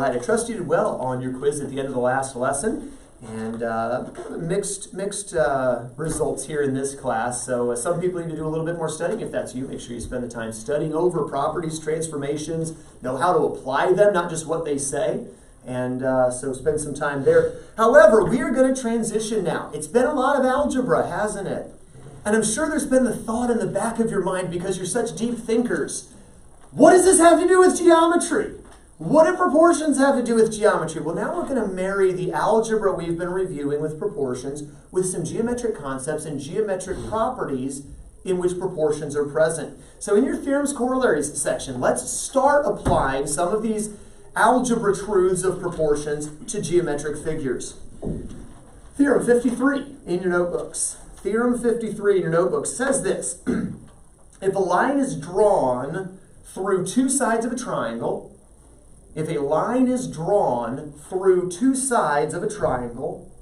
right, I trust you did well on your quiz at the end of the last lesson, and mixed results here in this class. So some people need to do a little bit more studying. If that's you, make sure you spend the time studying over properties, transformations, know how to apply them, not just what they say. And so spend some time there. However, we are going to transition now. It's been a lot of algebra, hasn't it? And I'm sure there's been the thought in the back of your mind, because you're such deep thinkers. What does this have to do with geometry? What do proportions have to do with geometry? Well, now we're going to marry the algebra we've been reviewing with proportions with some geometric concepts and geometric properties in which proportions are present. So in your Theorems, Corollaries section, let's start applying some of these algebra truths of proportions to geometric figures. Theorem 53 in your notebooks. Theorem 53 in your notebooks says this. If a line is drawn through two sides of a triangle, if a line is drawn through two sides of a triangle,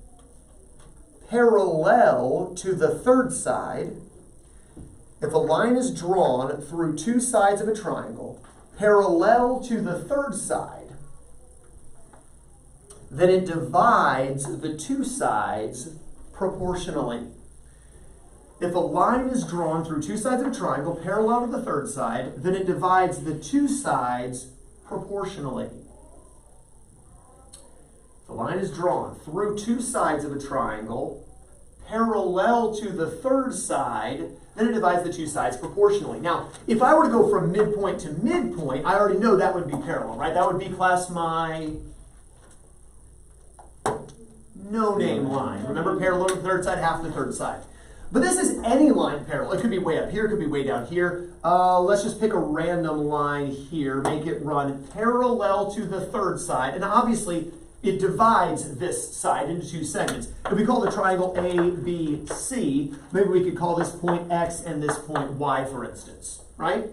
parallel to the third side, if a line is drawn through two sides of a triangle, parallel to the third side, then it divides the two sides proportionally. If a line is drawn through two sides of a triangle, parallel to the third side, then it divides the two sides proportionally. If a line is drawn through two sides of a triangle, parallel to the third side, then it divides the two sides proportionally. Now, if I were to go from midpoint to midpoint, I already know that would be parallel, right? That would be, class, my no-name line. Remember, parallel to the third side, half the third side. But this is any line parallel. It could be way up here, it could be way down here. Let's just pick a random line here, make it run parallel to the third side. And obviously, it divides this side into two segments. If we call the triangle ABC, maybe we could call this point X and this point Y, for instance, right?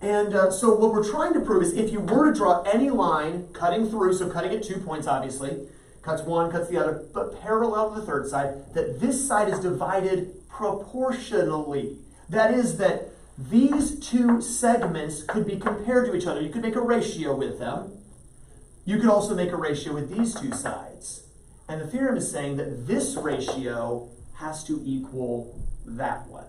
And so what we're trying to prove is, if you were to draw any line cutting through, so cutting at 2 points, obviously, cuts one, cuts the other, but parallel to the third side, that this side is divided proportionally. That is, that these two segments could be compared to each other. You could make a ratio with them. You could also make a ratio with these two sides. And the theorem is saying that this ratio has to equal that one.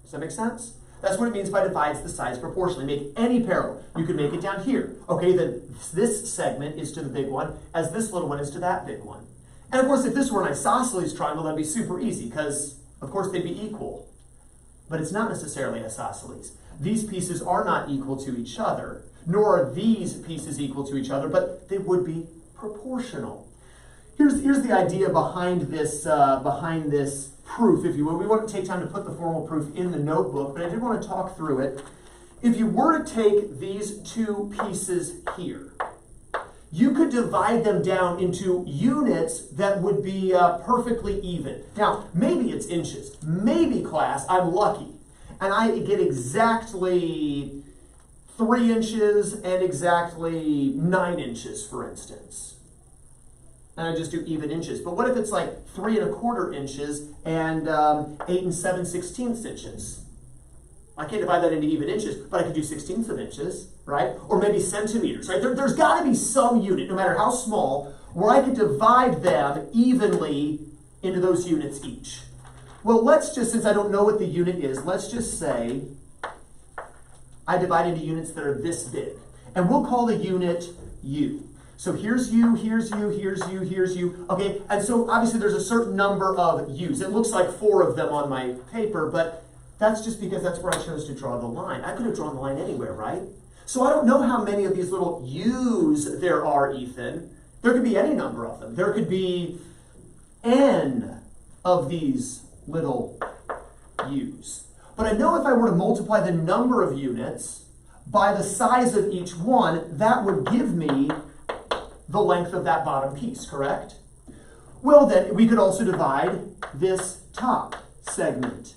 Does that make sense? That's what it means by divides the sides proportionally. Make any parallel. You could make it down here. Okay, then this segment is to the big one, as this little one is to that big one. And of course, if this were an isosceles triangle, that'd be super easy, because of course they'd be equal. But it's not necessarily isosceles. These pieces are not equal to each other, nor are these pieces equal to each other, but they would be proportional. Here's the idea behind this proof, if you will. We won't take time to put the formal proof in the notebook, but I did want to talk through it. If you were to take these two pieces here, you could divide them down into units that would be perfectly even. Now, maybe it's inches. Maybe, class, I'm lucky, and I get exactly 3 inches and exactly 9 inches, for instance. And I just do even inches. But what if it's like 3 1/4 inches and 8 7/16 inches? I can't divide that into even inches, but I could do 16ths of inches, right? Or maybe centimeters, right? There's got to be some unit, no matter how small, where I could divide them evenly into those units each. Well, let's just, since I don't know what the unit is, let's just say I divide into units that are this big. And we'll call the unit U. So here's U, here's U, here's U, here's U. Okay, and so obviously there's a certain number of U's. It looks like 4 of them on my paper, but that's just because that's where I chose to draw the line. I could have drawn the line anywhere, right? So I don't know how many of these little U's there are, Ethan. There could be any number of them. There could be N of these little U's. But I know if I were to multiply the number of units by the size of each one, that would give me the length of that bottom piece, correct? Well, then we could also divide this top segment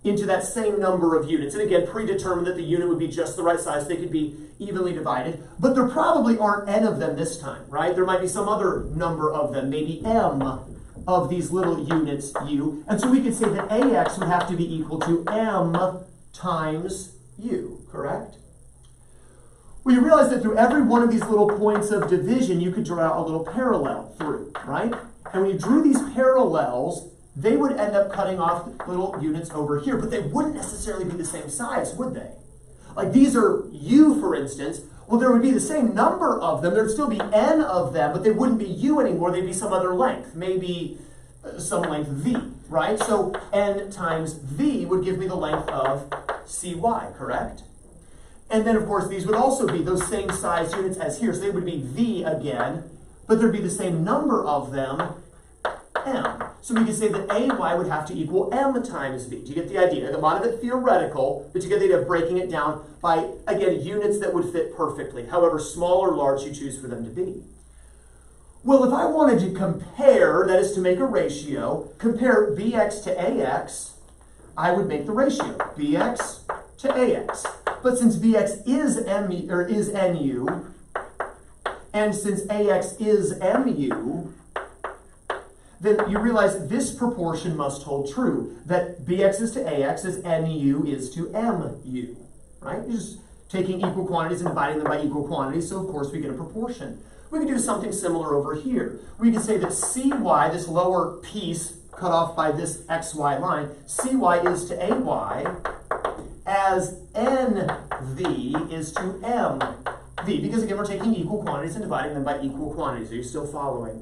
into that same number of units. And again, predetermine that the unit would be just the right size. They could be evenly divided. But there probably aren't N of them this time, right? There might be some other number of them, maybe M of these little units U. And so we could say that AX would have to be equal to M times U, correct? Well, you realize that through every one of these little points of division, you could draw a little parallel through, right? And when you drew these parallels, they would end up cutting off little units over here, but they wouldn't necessarily be the same size, would they? Like these are U, for instance. Well, there would be the same number of them. There'd still be N of them, but they wouldn't be U anymore. They'd be some other length, maybe some length V, right? So N times V would give me the length of CY, correct? And then, of course, these would also be those same size units as here. So they would be V again, but there'd be the same number of them, M. So we could say that AY would have to equal M times V. Do you get the idea? A lot of it theoretical, but you get the idea of breaking it down by, again, units that would fit perfectly, however small or large you choose for them to be. Well, if I wanted to compare, that is to make a ratio, compare BX to AX, I would make the ratio, BX to AX. But since BX is NU, and since AX is MU, then you realize this proportion must hold true, that BX is to AX as NU is to MU, right? You're just taking equal quantities and dividing them by equal quantities, so of course we get a proportion. We could do something similar over here. We could say that CY, this lower piece cut off by this XY line, CY is to AY as NV is to MV, because again, we're taking equal quantities and dividing them by equal quantities. Are you still following?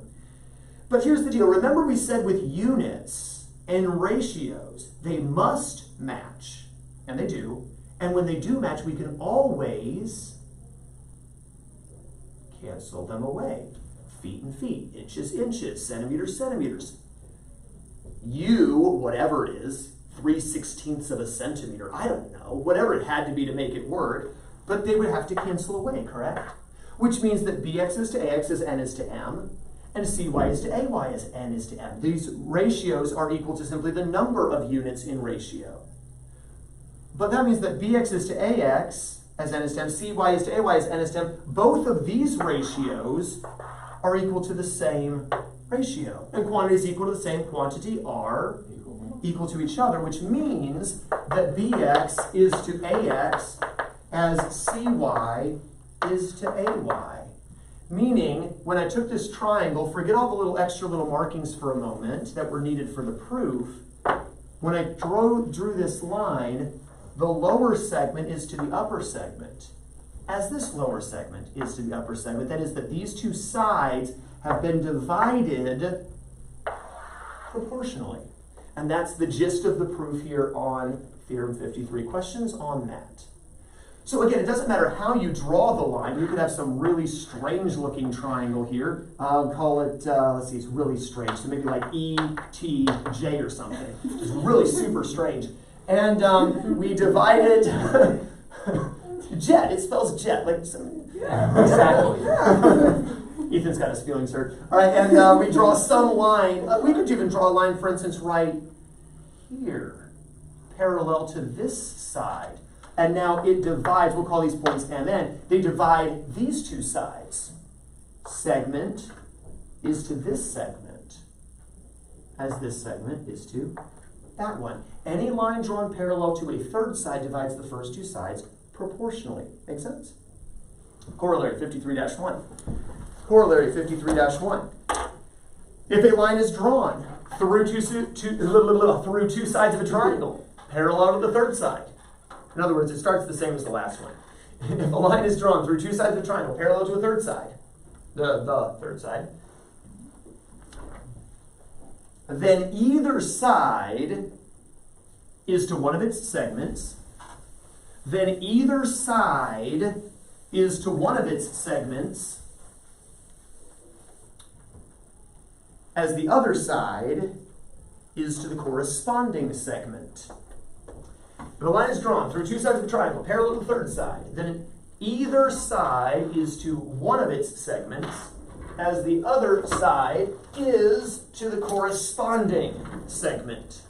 But here's the deal. Remember we said with units and ratios, they must match, and they do. And when they do match, we can always cancel them away. Feet and feet, inches, inches, centimeters, centimeters. U, whatever it is, 3/16 of a centimeter, I don't know, whatever it had to be to make it work, but they would have to cancel away, correct? Which means that BX is to AX as N is to M, and CY is to AY as N is to M. These ratios are equal to simply the number of units in ratio. But that means that BX is to AX as N is to M, CY is to AY as N is to M. Both of these ratios are equal to the same ratio. And quantities equal to the same quantity are equal to each other, which means that BX is to AX as CY is to AY. Meaning, when I took this triangle, forget all the little extra little markings for a moment that were needed for the proof. When I drew this line, the lower segment is to the upper segment, as this lower segment is to the upper segment. That is that these two sides have been divided proportionally. And that's the gist of the proof here on Theorem 53. Questions on that? So again, it doesn't matter how you draw the line. You could have some really strange looking triangle here. I'll call it, let's see, it's really strange. So maybe like ETJ or something. It's really super strange. And we divide it, jet, it spells jet. Like some, yeah, exactly. Ethan's got his feelings hurt. All right, and we draw some line. We could even draw a line, for instance, right here, parallel to this side. And now it divides, we'll call these points MN. They divide these two sides. Segment is to this segment, as this segment is to that one. Any line drawn parallel to a third side divides the first two sides proportionally. Make sense? Corollary 53-1. Corollary 53-1. If a line is drawn through two sides of a triangle, parallel to the third side. In other words, it starts the same as the last one. If a line is drawn through two sides of a triangle, parallel to a third side, the third side, then either side is to one of its segments, then either side is to one of its segments, as the other side is to the corresponding segment. If a line is drawn through two sides of a triangle, parallel to the third side, then either side is to one of its segments, as the other side is to the corresponding segment.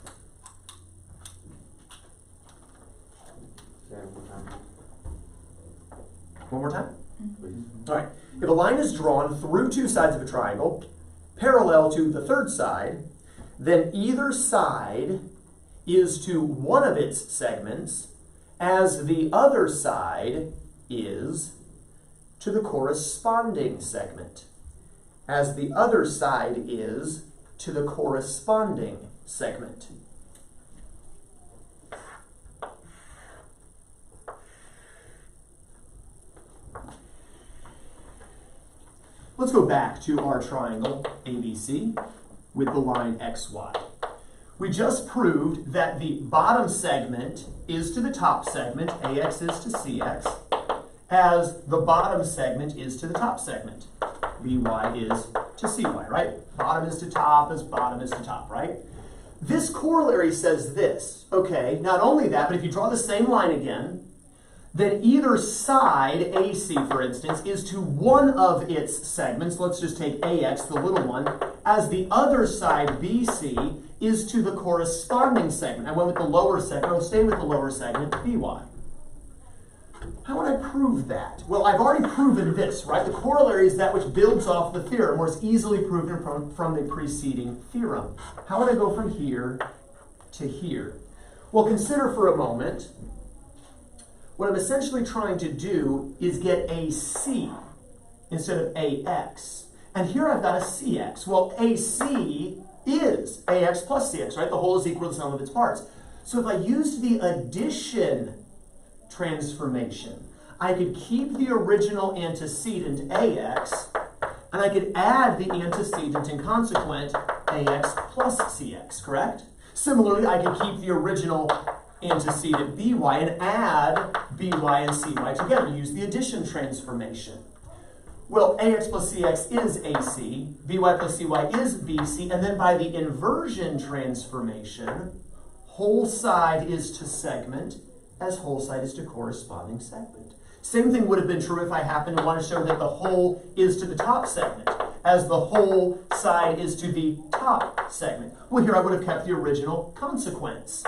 One more time? All right. If a line is drawn through two sides of a triangle, parallel to the third side, then either side is to one of its segments, as the other side is to the corresponding segment, as the other side is to the corresponding segment. Let's go back to our triangle ABC with the line XY. We just proved that the bottom segment is to the top segment, AX is to CX, as the bottom segment is to the top segment, BY is to CY, right? Bottom is to top as bottom is to top, right? This corollary says this, okay, not only that, but if you draw the same line again, then either side, AC for instance, is to one of its segments, let's just take AX, the little one, as the other side, BC, is to the corresponding segment. I went with the lower segment, I'll stay with the lower segment, BY. How would I prove that? Well, I've already proven this, right? The corollary is that which builds off the theorem, or is easily proven from the preceding theorem. How would I go from here to here? Well, consider for a moment, what I'm essentially trying to do is get AC instead of AX. And here I've got a CX. Well, AC is AX plus CX, right? The whole is equal to the sum of its parts. So if I used the addition transformation, I could keep the original antecedent AX, and I could add the antecedent and consequent AX plus CX, correct? Similarly, I could keep the original antecedent BY and add BY and CY together. Use the addition transformation. Well, AX plus CX is AC, BY plus CY is BC, and then by the inversion transformation, whole side is to segment as whole side is to corresponding segment. Same thing would have been true if I happened to want to show that the whole is to the top segment, as the whole side is to the top segment. Well, here I would have kept the original consequence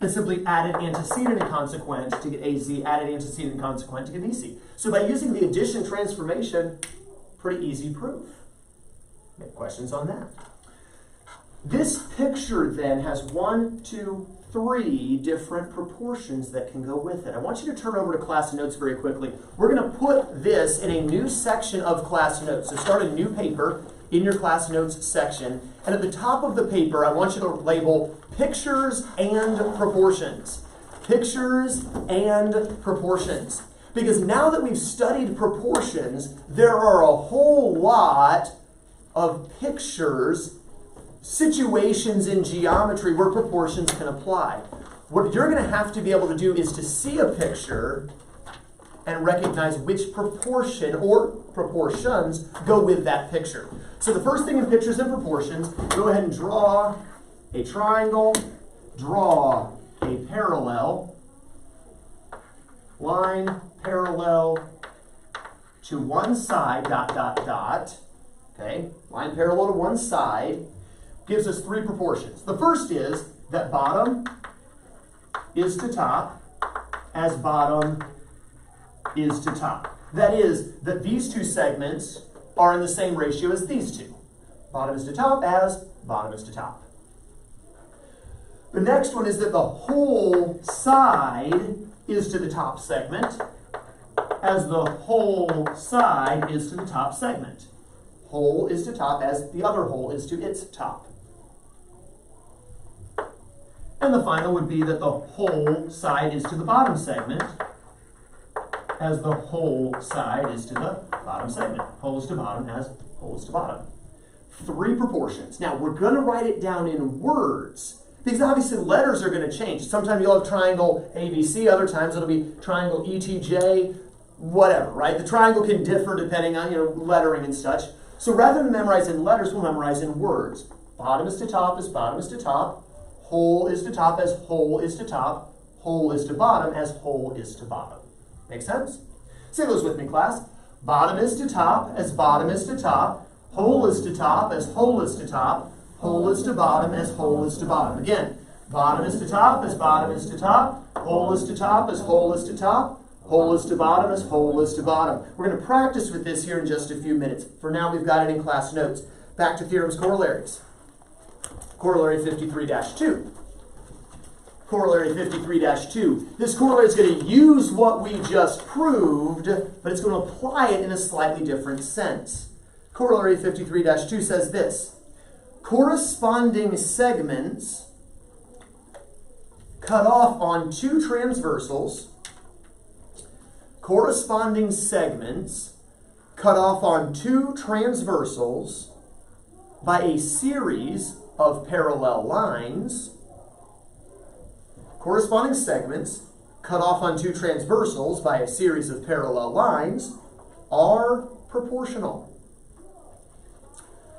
and simply added antecedent and consequent to get AC, added antecedent and consequent to get BC. So by using the addition transformation, pretty easy proof. Any questions on that? This picture then has 1, 2, 3 different proportions that can go with it. I want you to turn over to class notes very quickly. We're going to put this in a new section of class notes. So start a new paper in your class notes section. And at the top of the paper, I want you to label pictures and proportions. Pictures and proportions. Because now that we've studied proportions, there are a whole lot of pictures, situations in geometry where proportions can apply. What you're going to have to be able to do is to see a picture and recognize which proportion or proportions go with that picture. So the first thing in pictures and proportions, go ahead and draw a triangle, draw a parallel, line parallel to one side, dot, dot, dot. Okay, line parallel to one side gives us 3 proportions. The first is that bottom is to top as bottom is to top. That is, that these two segments are in the same ratio as these two. Bottom is to top as bottom is to top. The next one is that the whole side is to the top segment as the whole side is to the top segment. Whole is to top as the other whole is to its top. And the final would be that the whole side is to the bottom segment as the whole side is to the bottom segment. Whole is to bottom as whole is to bottom. 3 proportions. Now, we're going to write it down in words because obviously letters are going to change. Sometimes you'll have triangle ABC, other times it'll be triangle ETJ, whatever, right? The triangle can differ depending on, lettering and such. So rather than memorize in letters, we'll memorize in words. Bottom is to top as bottom is to top. Whole is to top as whole is to top. Whole is to bottom as whole is to bottom. Make sense? Say those with me, class. Bottom is to top as bottom is to top. Whole is to top as whole is to top. Whole is to bottom as whole is to bottom. Again, bottom is to top as bottom is to top. Whole is to top as whole is to top. Whole is to bottom as whole is to bottom. We're going to practice with this here in just a few minutes. For now, we've got it in class notes. Back to Theorem's corollaries. Corollary 53-2. Corollary 53-2. This corollary is going to use what we just proved, but it's going to apply it in a slightly different sense. Corollary 53-2 says this: corresponding segments cut off on two transversals, corresponding segments cut off on two transversals by a series of parallel lines. Corresponding segments cut off on two transversals by a series of parallel lines are proportional.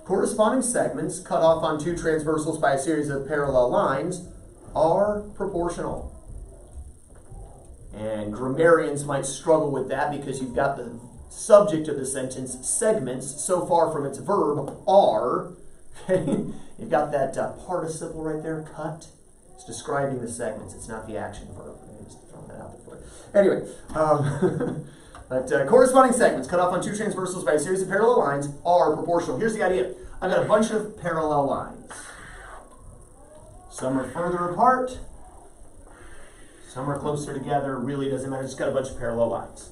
Corresponding segments cut off on two transversals by a series of parallel lines are proportional. And grammarians might struggle with that because you've got the subject of the sentence, segments, so far from its verb, are. Okay? You've got that participle right there, cut. It's describing the segments. It's not the action verb. I'm just throwing that out there for you. Anyway, but corresponding segments cut off on two transversals by a series of parallel lines are proportional. Here's the idea. I've got a bunch of parallel lines. Some are further apart. Some are closer together. Really doesn't matter. Just got a bunch of parallel lines.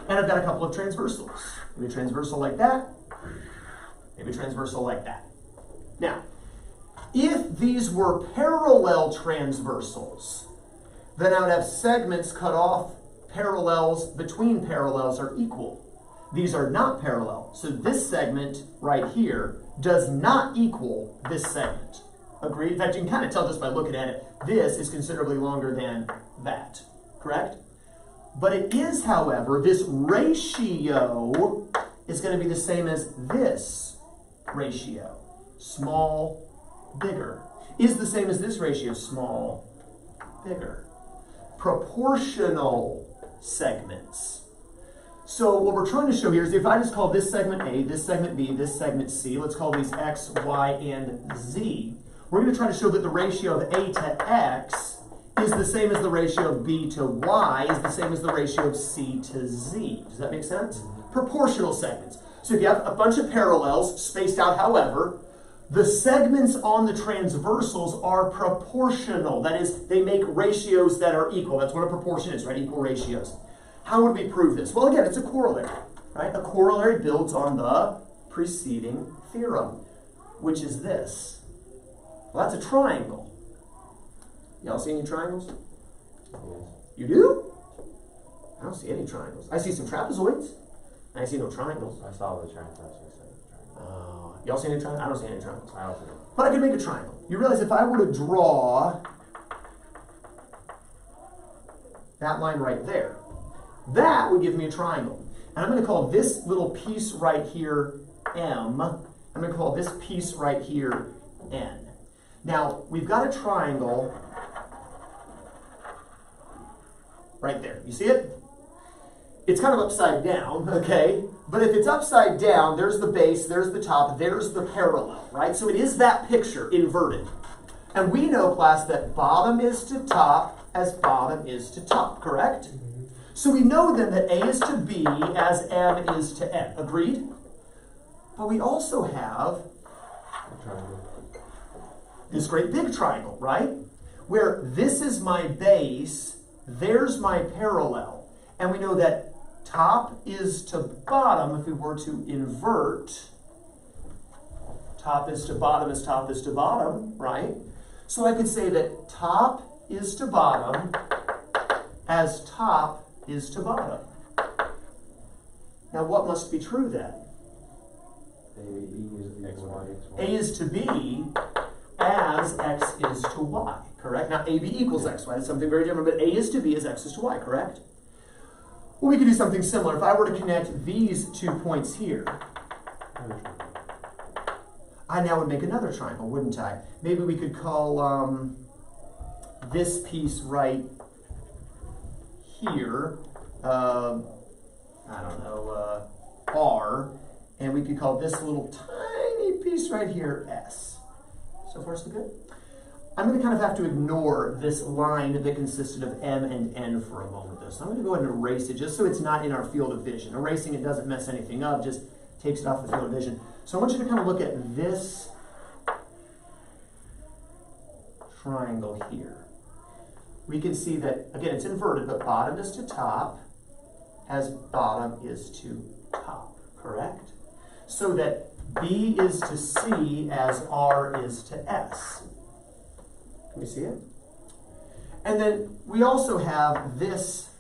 And I've got a couple of transversals. Maybe a transversal like that. Maybe a transversal like that. Now, if these were parallel transversals, then I would have segments cut off. Parallels between parallels are equal. These are not parallel. So this segment right here does not equal this segment. Agreed? In fact, you can kind of tell just by looking at it. This is considerably longer than that. Correct? But it is, however, this ratio is going to be the same as this ratio. Small, bigger. Is the same as this ratio. Small, bigger. Proportional segments. So what we're trying to show here is if I just call this segment A, this segment B, this segment C, let's call these X, Y, and Z. We're going to try to show that the ratio of A to X is the same as the ratio of B to Y, is the same as the ratio of C to Z. Does that make sense? Proportional segments. So if you have a bunch of parallels spaced out however, the segments on the transversals are proportional. That is, they make ratios that are equal. That's what a proportion is, right? Equal ratios. How would we prove this? Well, again, it's a corollary, right? A corollary builds on the preceding theorem, which is this. Well, that's a triangle. Y'all see any triangles? You do? I don't see any triangles. I see some trapezoids. I see no triangles. I saw the triangles. Y'all see any triangles? I don't see any triangles. I don't see it. But I could make a triangle. You realize if I were to draw that line right there, that would give me a triangle. And I'm going to call this little piece right here M. I'm going to call this piece right here N. Now, we've got a triangle right there. You see it? It's kind of upside down, okay? But if it's upside down, there's the base, there's the top, there's the parallel, right? So it is that picture inverted. And we know, class, that bottom is to top as bottom is to top, correct? So we know then that A is to B as M is to N. Agreed? But we also have this great big triangle, right? Where this is my base, there's my parallel. And we know that top is to bottom, if we were to invert, top is to bottom as top is to bottom, right? So I could say that top is to bottom as top is to bottom. Now what must be true then? A is to B as X is to Y, correct? Now AB equals XY, that's something very different, but A is to B as X is to Y, correct? Well, we could do something similar. If I were to connect these 2 points here, I now would make another triangle, wouldn't I? Maybe we could call this piece right here, I don't know, R, and we could call this little tiny piece right here S. So far, so good? I'm going to kind of have to ignore this line that consisted of M and N for a moment, though. So I'm going to go ahead and erase it just so it's not in our field of vision. Erasing it doesn't mess anything up, just takes it off the field of vision. So I want you to kind of look at this triangle here. we can see that, again, it's inverted, but bottom is to top as bottom is to top, correct? So that B is to C as R is to S. Can we see it? And then we also have this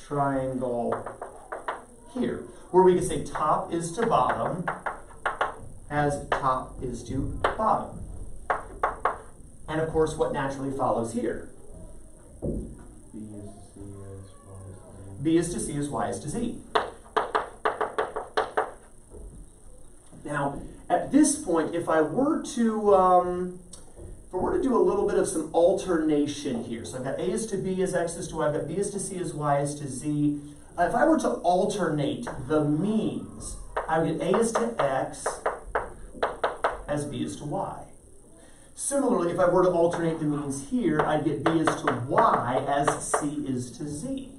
triangle here, where we can say top is to bottom as top is to bottom. And of course, what naturally follows here? B is to C as Y is to Z. Now, at this point, if I were to do a little bit of some alternation here, so I've got A is to B as X is to Y, I've got B is to C as Y is to Z. If I were to alternate the means, I would get A is to X as B is to Y. Similarly, if I were to alternate the means here, I'd get B is to Y as C is to Z.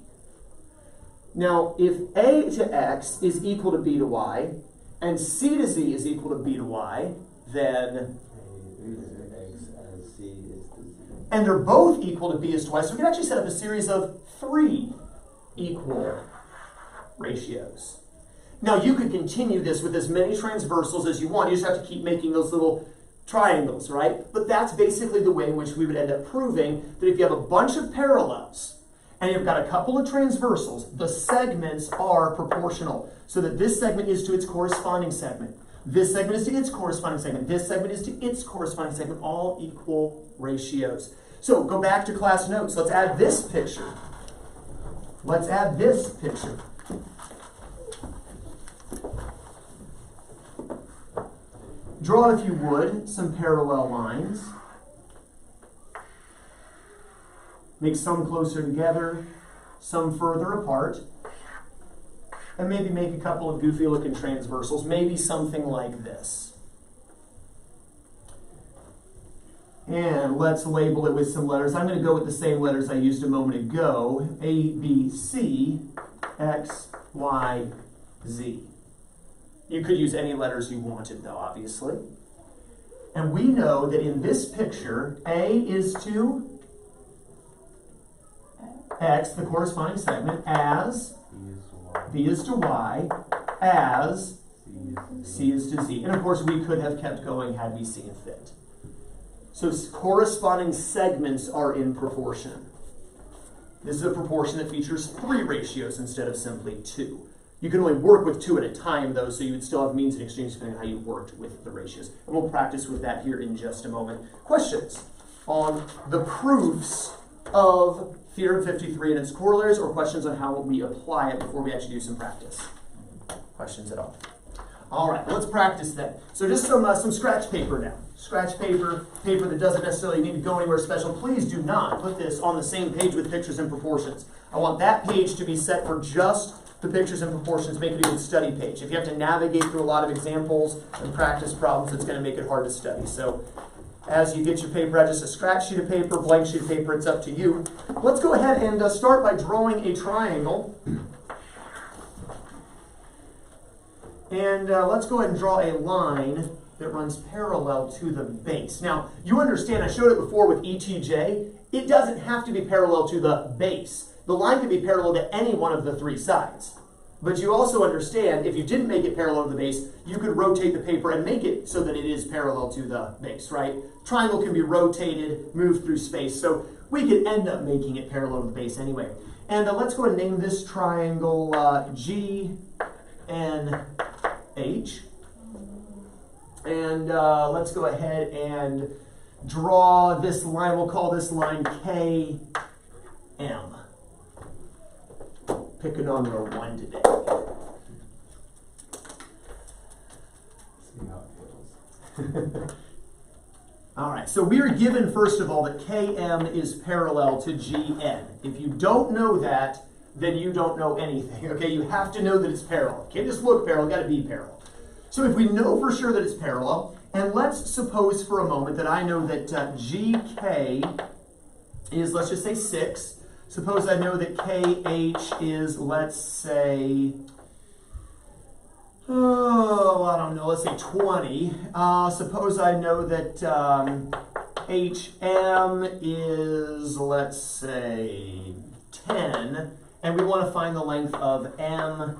Now, if A to X is equal to B to Y, and C to Z is equal to B to Y, then and they're both equal to B is to Y, so we can actually set up a series of 3 equal ratios. Now, you could continue this with as many transversals as you want. You just have to keep making those little triangles, right? But that's basically the way in which we would end up proving that if you have a bunch of parallels and you've got a couple of transversals, the segments are proportional, so that this segment is to its corresponding segment. This segment is to its corresponding segment. This segment is to its corresponding segment, all equal ratios. So go back to class notes. Let's add this picture. Let's add this picture. Draw, if you would, some parallel lines. Make some closer together, some further apart. And maybe make a couple of goofy looking transversals, maybe something like this. And let's label it with some letters. I'm going to go with the same letters I used a moment ago. A, B, C, X, Y, Z. You could use any letters you wanted though, obviously. And we know that in this picture, A is to X, the corresponding segment, as B is to Y, as C is to Z. And of course, we could have kept going had we seen fit. So corresponding segments are in proportion. This is a proportion that features 3 ratios instead of simply 2. You can only work with 2 at a time, though, so you would still have means in exchange depending on how you worked with the ratios. And we'll practice with that here in just a moment. Questions on the proofs of Theorem 53 and its corollaries, or questions on how we apply it before we actually do some practice? Questions at all? All right, let's practice then. So just some scratch paper now. Scratch paper, paper that doesn't necessarily need to go anywhere special. Please do not put this on the same page with pictures and proportions. I want that page to be set for just the pictures and proportions. Make it a good study page. If you have to navigate through a lot of examples and practice problems, it's going to make it hard to study. So as you get your paper out, just a scratch sheet of paper, blank sheet of paper, it's up to you. Let's go ahead and start by drawing a triangle. And let's go ahead and draw a line that runs parallel to the base. Now, you understand, I showed it before with ETJ, it doesn't have to be parallel to the base. The line can be parallel to any one of the 3 sides. But you also understand, if you didn't make it parallel to the base, you could rotate the paper and make it so that it is parallel to the base, right? Triangle can be rotated, moved through space, so we could end up making it parallel to the base anyway. And let's go ahead and name this triangle GNH. And let's go ahead and draw this line. We'll call this line KM. Pick a number 1 today. See how it feels. All right, so we are given, first of all, that KM is parallel to GN. If you don't know that, then you don't know anything, okay? You have to know that it's parallel. You can't just look parallel, you gotta be parallel. So if we know for sure that it's parallel, and let's suppose for a moment that I know that GK is, let's just say 6. Suppose I know that KH is, let's say, oh, I don't know, let's say 20. Suppose I know that HM is, let's say, 10, and we want to find the length of MN.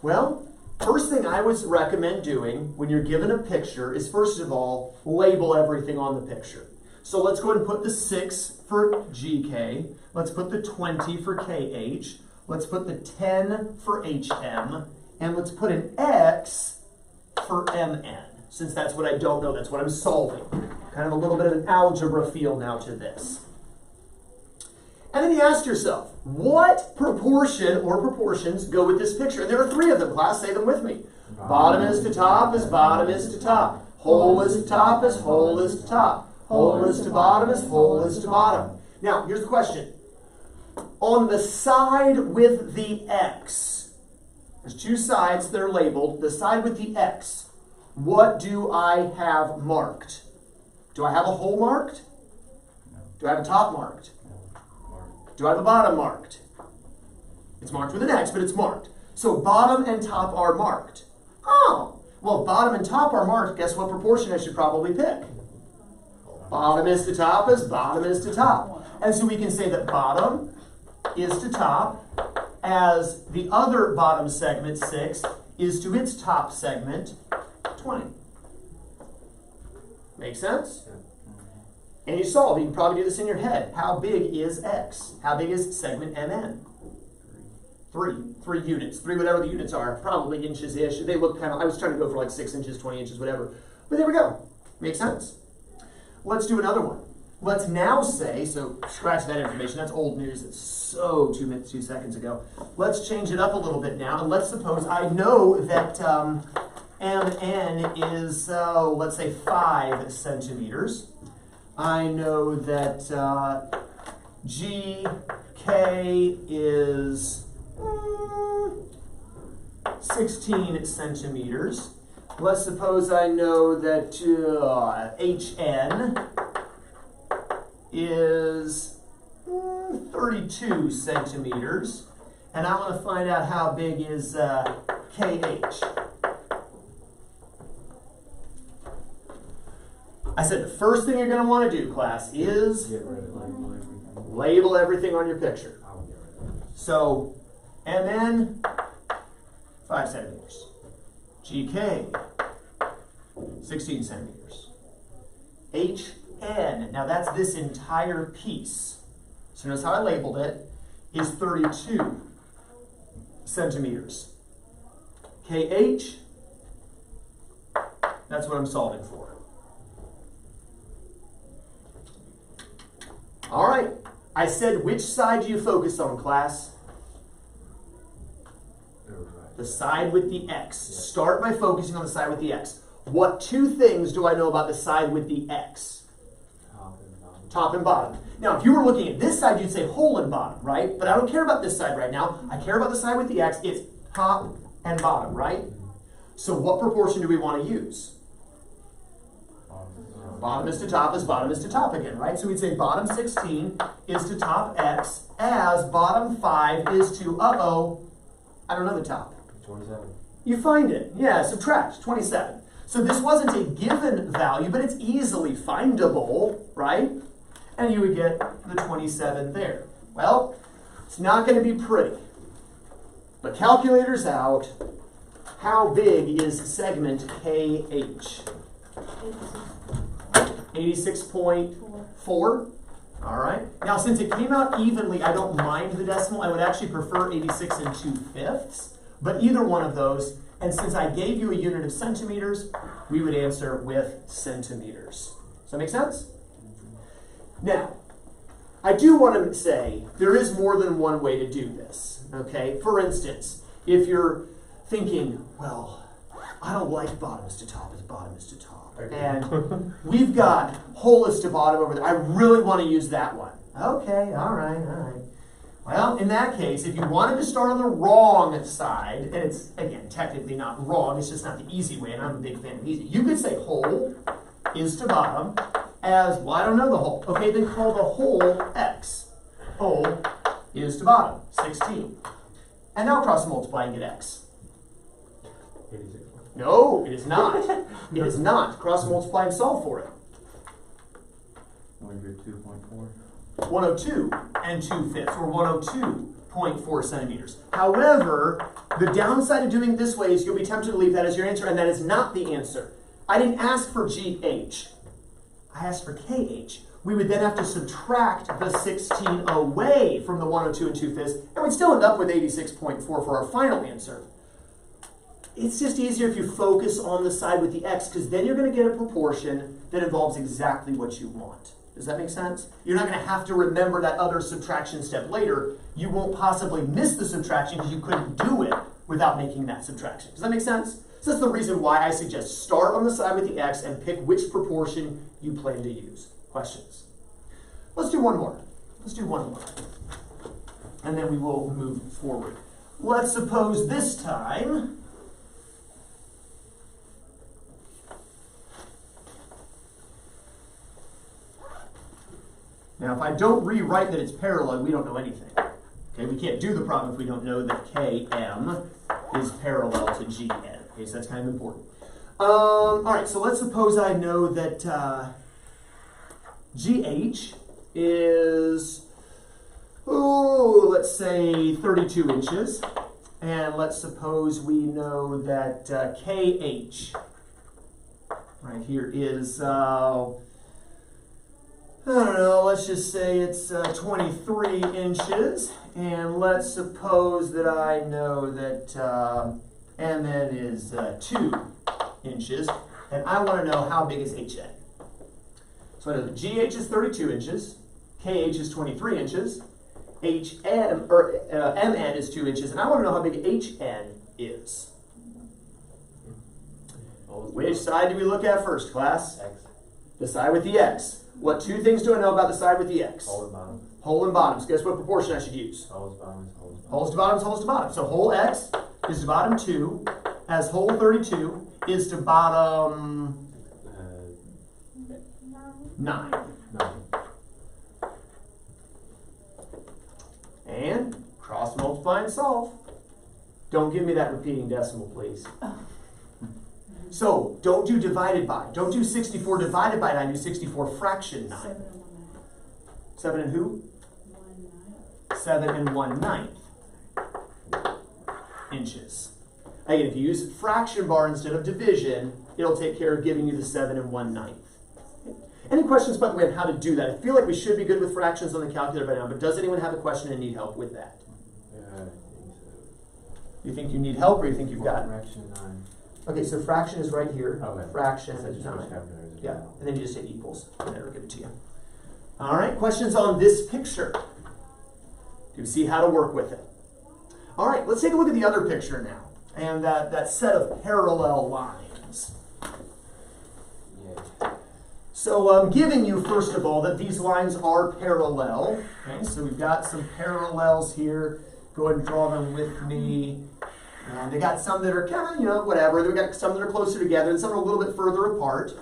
Well, first thing I would recommend doing when you're given a picture is, first of all, label everything on the picture. So let's go ahead and put the 6 for GK. Let's put the 20 for KH. Let's put the 10 for HM. And let's put an X for MN. Since that's what I don't know, that's what I'm solving. Kind of a little bit of an algebra feel now to this. And then you ask yourself, what proportion or proportions go with this picture? And there are 3 of them, class. Say them with me. Bottom is to top is bottom is to top. Whole is to top is whole is to top. Whole is to bottom is whole is to bottom. Now, here's the question. On the side with the X, there's 2 sides that are labeled. The side with the X, what do I have marked? Do I have a hole marked? Do I have a top marked? Do I have a bottom marked? It's marked with an X, but it's marked. So bottom and top are marked. Oh, well, if bottom and top are marked, guess what proportion I should probably pick? Bottom is to top is bottom is to top. And so we can say that bottom is to top as the other bottom segment, 6, is to its top segment, 20. Make sense? And you solve. You can probably do this in your head. How big is X? How big is segment MN? 3 units. 3 whatever the units are. Probably inches-ish. They look kind of, I was trying to go for like 6 inches, 20 inches, whatever. But there we go. Makes sense? Let's do another one. Let's now say, so scratch that information. That's old news. It's so 2 seconds ago. Let's change it up a little bit now. And let's suppose I know that MN is, let's say, 5 centimeters. I know that GK is 16 centimeters. Let's suppose I know that HN is 32 centimeters. And I want to find out how big is KH. I said the first thing you're going to want to do, class, is label everything on your picture. So, MN, 5 centimeters. GK, 16 centimeters. HN, now that's this entire piece. So notice how I labeled it, is 32 centimeters. KH, that's what I'm solving for. All right, I said which side do you focus on, class? The side with the X. Start by focusing on the side with the X. What 2 things do I know about the side with the X? Top and bottom. Now, if you were looking at this side, you'd say whole and bottom, right? But I don't care about this side right now. I care about the side with the X. It's top and bottom, right? So what proportion do we want to use? Bottom is to top is bottom is to top again, right? So we'd say bottom 16 is to top X as bottom 5 is to, I don't know the top. 27. You find it. Yeah, subtract, 27. So this wasn't a given value, but it's easily findable, right? And you would get the 27 there. Well, it's not going to be pretty. But calculator's out. How big is segment KH? 86.4. All right. Now, since it came out evenly, I don't mind the decimal. I would actually prefer 86 2/5. But either one of those, and since I gave you a unit of centimeters, we would answer with centimeters. Does that make sense? Now, I do want to say there is more than one way to do this. Okay. For instance, if you're thinking, well, I don't like bottom is to top as bottom is to top. And we've got whole is to bottom over there. I really want to use that one. Okay, all right. Well, in that case, if you wanted to start on the wrong side, and it's, again, technically not wrong, it's just not the easy way, and I'm a big fan of easy. You could say whole is to bottom as, well, I don't know the whole. Okay, then call the whole X. Whole is to bottom, 16. And now cross multiply and get X. 86. No, it is not. It is not. Cross multiply and solve for it. 102.4. 102 and 2/5, or 102.4 centimeters. However, the downside of doing it this way is you'll be tempted to leave that as your answer, and that is not the answer. I didn't ask for GH. I asked for KH. We would then have to subtract the 16 away from the 102 and 2/5, and we'd still end up with 86.4 for our final answer. It's just easier if you focus on the side with the x, because then you're going to get a proportion that involves exactly what you want. Does that make sense? You're not going to have to remember that other subtraction step later. You won't possibly miss the subtraction because you couldn't do it without making that subtraction. Does that make sense? So that's the reason why I suggest start on the side with the x and pick which proportion you plan to use. Questions? Let's do one more. Let's do one more. And then we will move forward. Let's suppose this time now, if I don't rewrite that it's parallel, we don't know anything. Okay, we can't do the problem if we don't know that Km is parallel to Gn. Okay, so that's kind of important. All right, so let's suppose I know that GH is, let's say 32 inches. And let's suppose we know that KH right here is, I don't know, let's just say it's 23 inches. And let's suppose that I know that Mn is 2 inches. And I want to know how big is Hn. So I know that GH is 32 inches, KH is 23 inches, Mn is 2 inches, and I want to know how big Hn is. Which side do we look at first, class? X. The side with the x. What two things do I know about the side with the x? Whole and bottom. Whole and bottoms. Guess what proportion I should use? Wholes, bottoms, wholes, bottoms. Wholes to bottoms, wholes to bottom. So whole x is to bottom 2, as whole 32 is to bottom 9. 9. And cross multiply and solve. Don't give me that repeating decimal, please. So don't do divided by. Don't do 64 divided by 9. Do 64 fraction 9. 7 and who? 7 and 1/9 inches. Again, if you use fraction bar instead of division, it'll take care of giving you the 7 and 1/9. Any questions, by the way, on how to do that? I feel like we should be good with fractions on the calculator by now, but does anyone have a question and need help with that? Yeah, I think so. You think you need help, or you think you've got it? Fraction 9. Okay, so fraction is right here. Okay. Fraction So is just 9. switch calculators. Yeah, and then you just hit equals, and it'll give it to you. All right, questions on this picture? Do you see how to work with it? All right, let's take a look at the other picture now, and that set of parallel lines. Yeah. So I'm giving you, first of all, that these lines are parallel. Okay, so we've got some parallels here. Go ahead and draw them with me. And they got some that are kind of, whatever. We've got some that are closer together and some are a little bit further apart.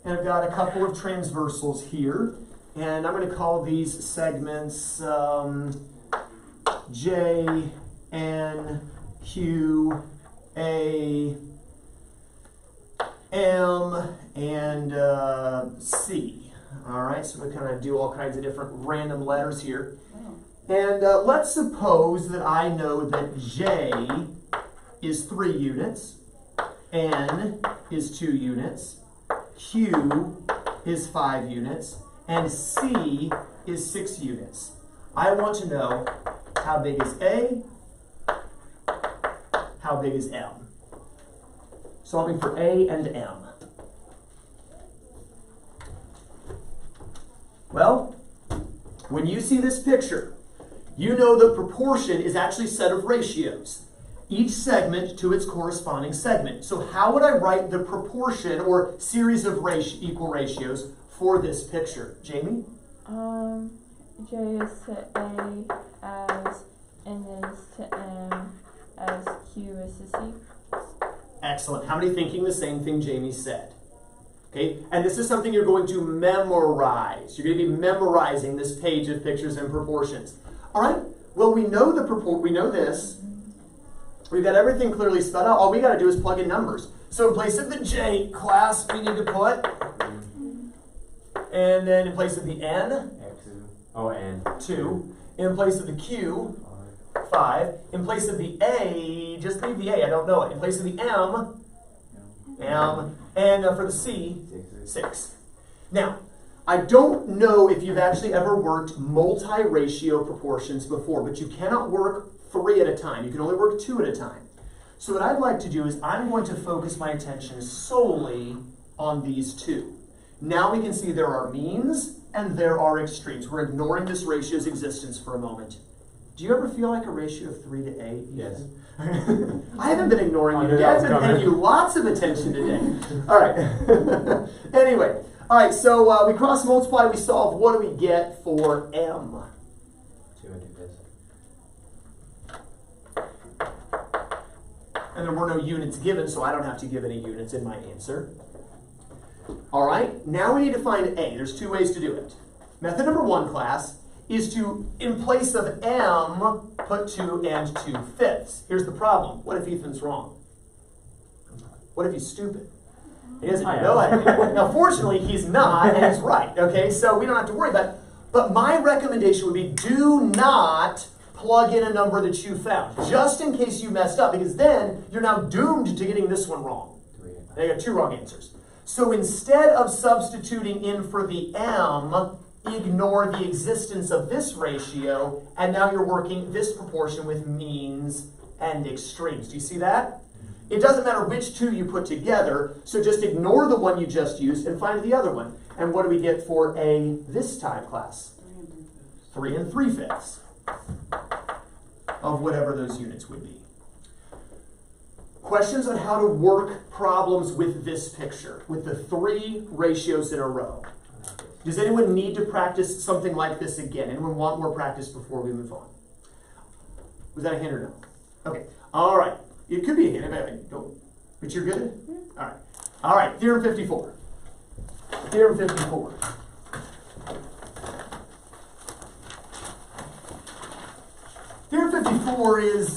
And I've got a couple of transversals here. And I'm going to call these segments J, N, Q, A, M, and C. All right, so we kind of do all kinds of different random letters here. And let's suppose that I know that J is 3 units, N is 2 units, Q is 5 units, and C is 6 units. I want to know how big is A, how big is M. Solving for A and M. Well, when you see this picture, you know the proportion is actually a set of ratios, each segment to its corresponding segment. So how would I write the proportion or series of equal ratios for this picture? Jamie? J is to A as N is to M as Q is to C. Excellent. How many thinking the same thing Jamie said? Okay, and this is something you're going to memorize. You're going to be memorizing this page of pictures and proportions. All right, well, we know we know this. We've got everything clearly spelled out. All we got to do is plug in numbers. So in place of the J class, we need to put, and then in place of the N, N. 2. In place of the Q, 5. In place of the A, just leave the A, I don't know it. In place of the M, and for the C, 6. Now, I don't know if you've actually ever worked multi-ratio proportions before, but you cannot work 3 at a time. You can only work 2 at a time. So what I'd like to do is I'm going to focus my attention solely on these 2. Now we can see there are means and there are extremes. We're ignoring this ratio's existence for a moment. Do you ever feel like a ratio of 3 to 8? Yes. I haven't been ignoring you today. I've been paying you lots of attention today. All right. Anyway, all right, so we cross multiply, we solve. What do we get for M? 2 into this. And there were no units given, so I don't have to give any units in my answer. All right, now we need to find A. There's 2 ways to do it. Method number 1, class, is to, in place of M, put 2 and 2/5. Here's the problem. What if Ethan's wrong? What if he's stupid? He doesn't know anything. Now, fortunately, he's not, and he's right, okay? So we don't have to worry about it. But my recommendation would be do not plug in a number that you found, just in case you messed up, because then you're now doomed to getting this one wrong. Now you got 2 wrong answers. So instead of substituting in for the M, ignore the existence of this ratio, and now you're working this proportion with means and extremes. Do you see that? It doesn't matter which 2 you put together, so just ignore the one you just used and find the other one. And what do we get for A this time, class? 3 3/5 of whatever those units would be. Questions on how to work problems with this picture, with the 3 ratios in a row. Does anyone need to practice something like this again? Anyone want more practice before we move on? Was that a hint or no? Okay. All right. It could be a hint. But you're good? All right. All right. Theorem 54. Theorem 54. Theorem 54 is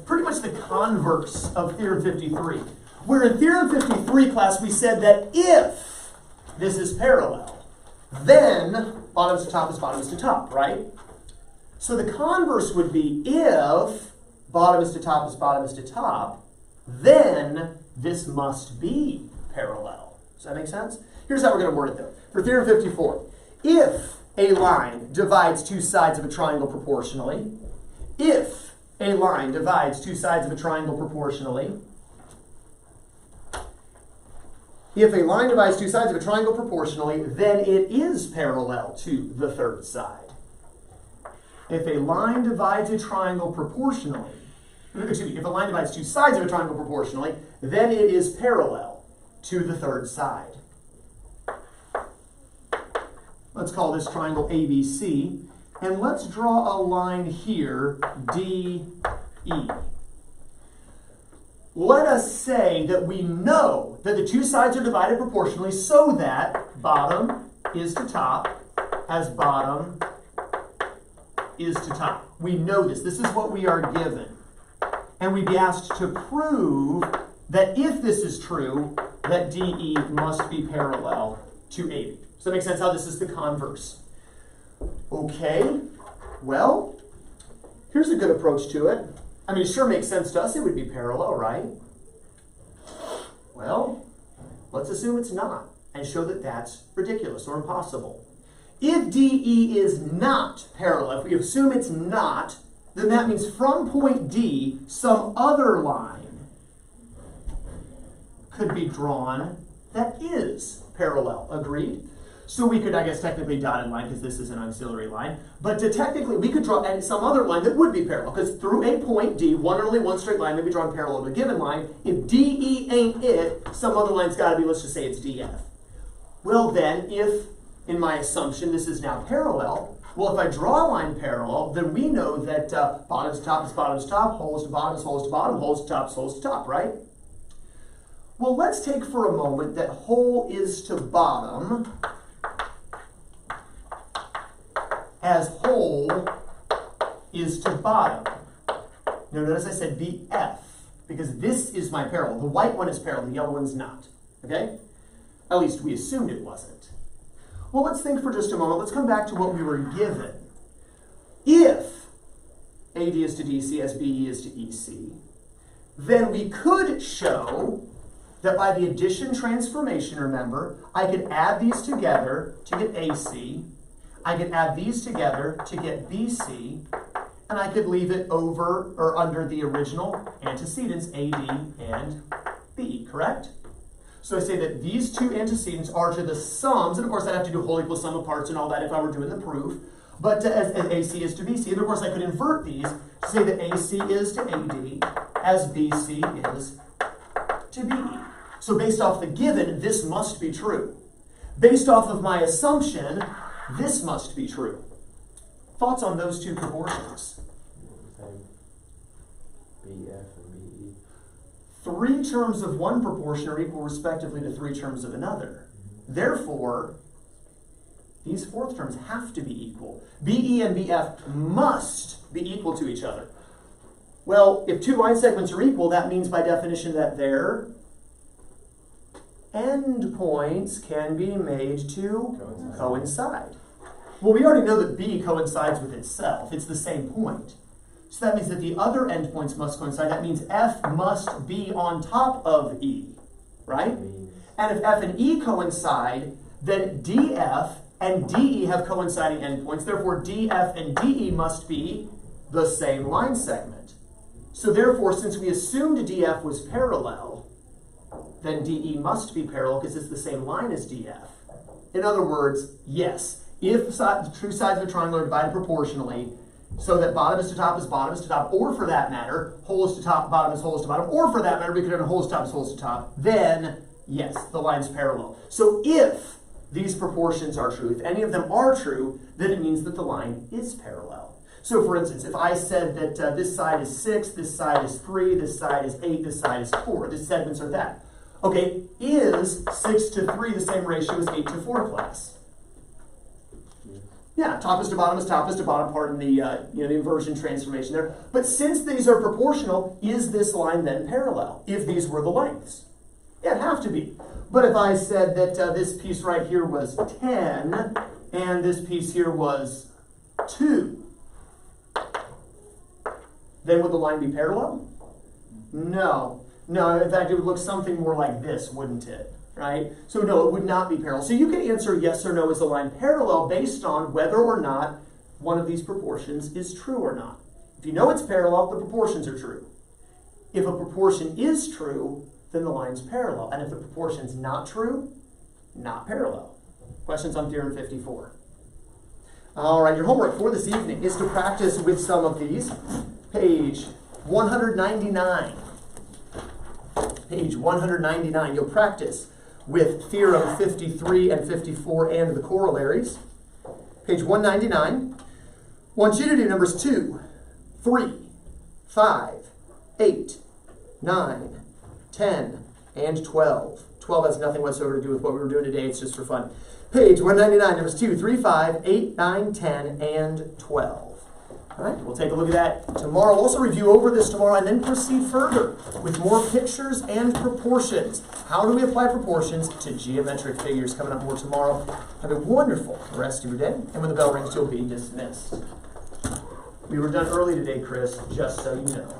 pretty much the converse of Theorem 53. Where in Theorem 53, class, we said that if this is parallel, then bottoms to top is bottoms to top, right? So the converse would be if bottoms to top is bottoms to top, then this must be parallel. Does that make sense? Here's how we're going to word it, though. For Theorem 54, if a line divides 2 sides of a triangle proportionally, if a line divides 2 sides of a triangle proportionally, if a line divides 2 sides of a triangle proportionally, then it is parallel to the 3rd side. If a line divides a triangle proportionally, excuse me, if a line divides 2 sides of a triangle proportionally, then it is parallel to the 3rd side. Let's call this triangle ABC, and let's draw a line here, DE. Let us say that we know that the 2 sides are divided proportionally so that bottom is to top as bottom is to top. We know this. This is what we are given. And we'd be asked to prove that if this is true, that DE must be parallel to AB. Does that make sense how this is the converse? Okay, well, here's a good approach to it. I mean, it sure makes sense to us it would be parallel, right? Well, let's assume it's not and show that that's ridiculous or impossible. If DE is not parallel, if we assume it's not, then that means from point D, some other line could be drawn that is parallel. Agreed? So we could, I guess, technically dotted line because this is an auxiliary line. But technically, we could draw some other line that would be parallel. Because through a point D, only one straight line may be drawn parallel to a given line. If DE ain't it, some other line's got to be, let's just say it's DF. Well then, if, in my assumption, this is now parallel, well, if I draw a line parallel, then we know that bottoms to top is bottoms to top, holes to bottoms, holes to bottom, holes to top, holes to top, right? Well, let's take for a moment that hole is to bottom as hole is to bottom. No, notice I said BF, because this is my parallel. The white one is parallel, the yellow one's not. Okay? At least we assumed it wasn't. Well, let's think for just a moment. Let's come back to what we were given. If AD is to DC as BE is to EC, then we could show that by the addition transformation, remember, I could add these together to get AC, I could add these together to get BC, and I could leave it over or under the original antecedents, AD and BE, correct? So I say that these two antecedents are to the sums, and of course I'd have to do whole equal sum of parts and all that if I were doing the proof, but as AC is to BC, and of course I could invert these to say that AC is to AD as BC is to BE. So based off the given, this must be true. Based off of my assumption, this must be true. Thoughts on those two proportions? Same. BF and BE. 3 terms of one proportion are equal respectively to 3 terms of another. Therefore, these fourth terms have to be equal. BE and BF must be equal to each other. Well, if 2 line segments are equal, that means by definition that their endpoints can be made to coincide. Well, we already know that B coincides with itself. It's the same point. So that means that the other endpoints must coincide. That means F must be on top of E, right? And if F and E coincide, then DF and DE have coinciding endpoints. Therefore, DF and DE must be the same line segment. So therefore, since we assumed DF was parallel, then DE must be parallel because it's the same line as DF. In other words, yes, if the two sides of a triangle are divided proportionally, so that bottom is to top is bottom is to top, or for that matter, whole is to top, bottom is whole is to bottom, or for that matter, we could have whole is to top is whole is to top, then yes, the line's parallel. So if these proportions are true, if any of them are true, then it means that the line is parallel. So for instance, if I said that this side is 6, this side is 3, this side is 8, this side is 4, the segments are that. Okay, is 6 to 3 the same ratio as 8 to 4 class? Yeah, top is to bottom part in the the inversion transformation there. But since these are proportional, is this line then parallel? If these were the lengths, yeah, it'd have to be. But if I said that this piece right here was 10 and this piece here was 2, then would the line be parallel? No. No, in fact, it would look something more like this, wouldn't it? Right? So no, it would not be parallel. So you can answer yes or no, is the line parallel based on whether or not one of these proportions is true or not. If you know it's parallel, the proportions are true. If a proportion is true, then the line's parallel. And if the proportion's not true, not parallel. Questions on Theorem 54. All right, your homework for this evening is to practice with some of these. Page 199. Page 199. You'll practice with Theorem 53 and 54 and the corollaries. Page 199. Want you to do numbers 2, 3, 5, 8, 9, 10, and 12. 12 has nothing whatsoever to do with what we were doing today. It's just for fun. Page 199, numbers 2, 3, 5, 8, 9, 10, and 12. All right, we'll take a look at that tomorrow. We'll also review over this tomorrow and then proceed further with more pictures and proportions. How do we apply proportions to geometric figures? Coming up more tomorrow. Have a wonderful rest of your day. And when the bell rings, you'll be dismissed. We were done early today, Chris, just so you know.